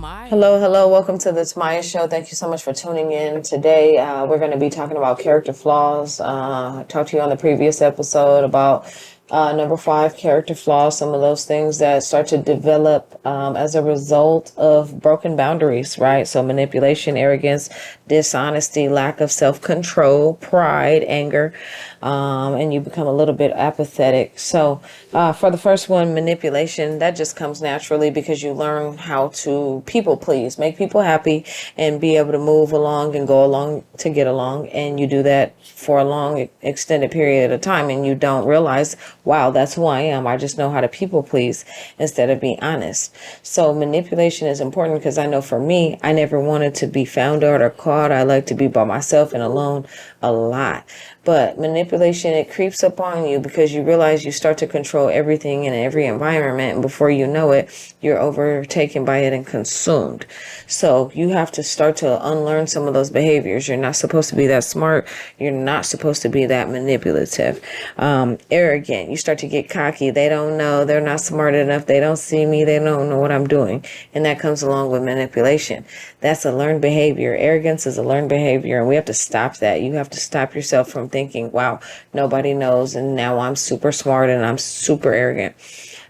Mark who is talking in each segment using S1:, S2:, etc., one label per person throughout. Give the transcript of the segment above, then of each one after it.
S1: Hello, hello. Welcome to the Tamaya Show. Thank you so much for tuning in. Today, we're going to be talking about character flaws. I talked to you on the previous episode about number 5, character flaws, some of those things that start to develop as a result of broken boundaries, right? So manipulation, arrogance, dishonesty, lack of self-control, pride, anger, and you become a little bit apathetic. So for the first one, manipulation, that just comes naturally because you learn how to people please, make people happy, and be able to move along and go along to get along. And you do that for a long extended period of time, and you don't realize, wow, that's who I am. I just know how to people please instead of being honest. So manipulation is important because I know for me, I never wanted to be found out or caught. I like to be by myself and alone a lot. But manipulation, it creeps up on you because you realize you start to control everything in every environment. And before you know it, you're overtaken by it and consumed. So you have to start to unlearn some of those behaviors. You're not supposed to be that smart. You're not supposed to be that manipulative. Arrogant. You start to get cocky. They don't know. They're not smart enough. They don't see me. They don't know what I'm doing. And that comes along with manipulation. That's a learned behavior. Arrogance is a learned behavior. And we have to stop that. You have to stop yourself from thinking, wow, nobody knows. And now I'm super smart and I'm super arrogant.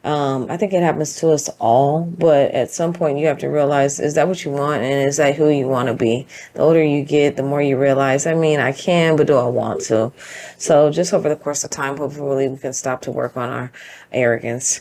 S1: I think it happens to us all, but at some point you have to realize, is that what you want? And is that who you want to be? The older you get, the more you realize, I can, but do I want to? So just over the course of time, hopefully we can stop to work on our arrogance.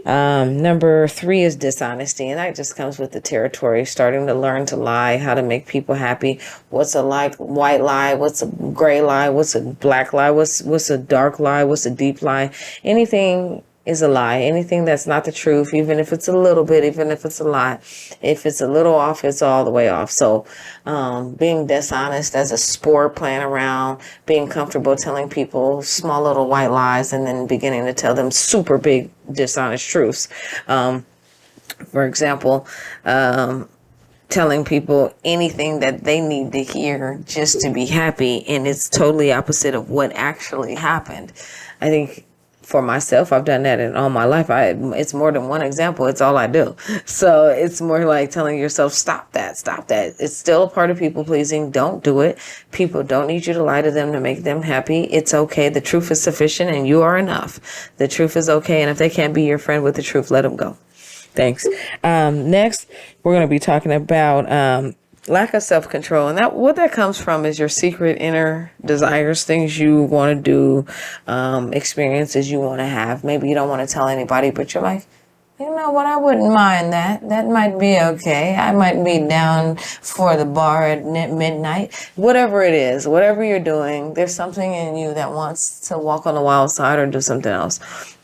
S1: Number 3 is dishonesty, and that just comes with the territory, starting to learn to lie, how to make people happy. What's a white lie? What's a gray lie? What's a black lie? What's a dark lie? What's a deep lie? Anything is a lie. Anything that's not the truth, even if it's a little bit, even if it's a lie, if it's a little off, it's all the way off. So being dishonest as a sport, playing around, being comfortable telling people small little white lies and then beginning to tell them super big dishonest truths. For example, telling people anything that they need to hear just to be happy, and it's totally opposite of what actually happened. I think for myself, I've done that in all my life. It's more than one example. It's all I do. So it's more like telling yourself, stop that. It's still a part of people pleasing. Don't do it. People don't need you to lie to them to make them happy. It's okay. The truth is sufficient and you are enough. The truth is okay. And if they can't be your friend with the truth, let them go. Thanks. Next, we're going to be talking about lack of self-control. And what that comes from is your secret inner desires, things you want to do, experiences you want to have. Maybe you don't want to tell anybody, but you're like, you know what, I wouldn't mind that. That might be okay. I might be down for the bar at midnight. Whatever it is, whatever you're doing, there's something in you that wants to walk on the wild side or do something else.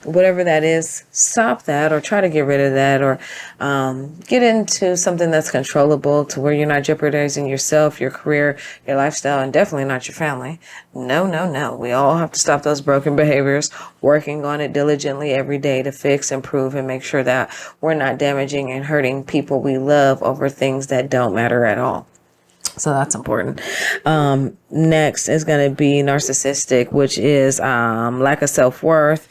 S1: Whatever that is, stop that or try to get rid of that, or get into something that's controllable to where you're not jeopardizing yourself, your career, your lifestyle, and definitely not your family. No. We all have to stop those broken behaviors, working on it diligently every day to fix, improve, and make sure that we're not damaging and hurting people we love over things that don't matter at all. So that's important. Next is going to be narcissistic, which is lack of self-worth,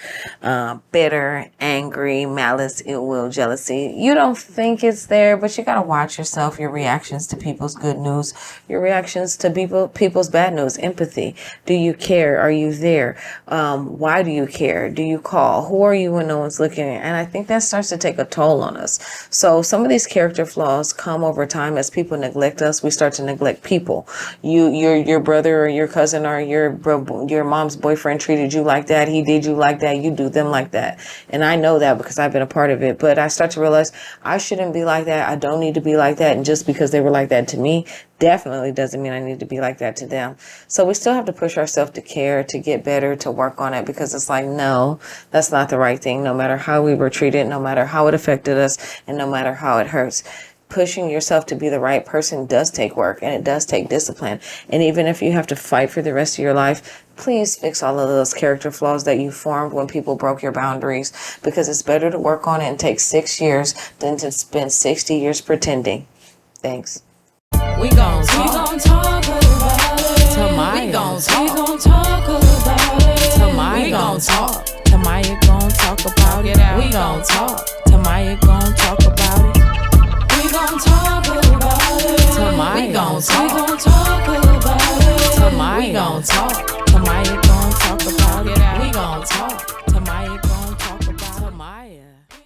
S1: bitter, angry, malice, ill will, jealousy. You don't think it's there, but you got to watch yourself, your reactions to people's good news, your reactions to people's bad news, empathy. Do you care? Are you there? Why do you care? Do you call? Who are you when no one's looking? And I think that starts to take a toll on us. So some of these character flaws come over time as people neglect us. We start to neglect people. Your brother or your cousin or your mom's boyfriend treated you like that. He did you like that. You do them like that. And I know that because I've been a part of it. But I start to realize I shouldn't be like that. I don't need to be like that. And just because they were like that to me definitely doesn't mean I need to be like that to them. So we still have to push ourselves to care, to get better, to work on it, because it's like, no, that's not the right thing. No matter how we were treated, no matter how it affected us, and no matter how it hurts. Pushing yourself to be the right person does take work, and it does take discipline. And even if you have to fight for the rest of your life, please fix all of those character flaws that you formed when people broke your boundaries, because it's better to work on it and take 6 years than to spend 60 years pretending. Thanks.
S2: We gon' talk about it. Tamaya. We gon' talk about it. Tamaya. We gon' talk. Tamaya gon' talk about it. We gon' talk. Tamaya gon' talk about it. We gon' talk. gon' talk. We gon' talk about it. Tamaya gon' talk. Tamaya gon' talk about it. We gon' talk.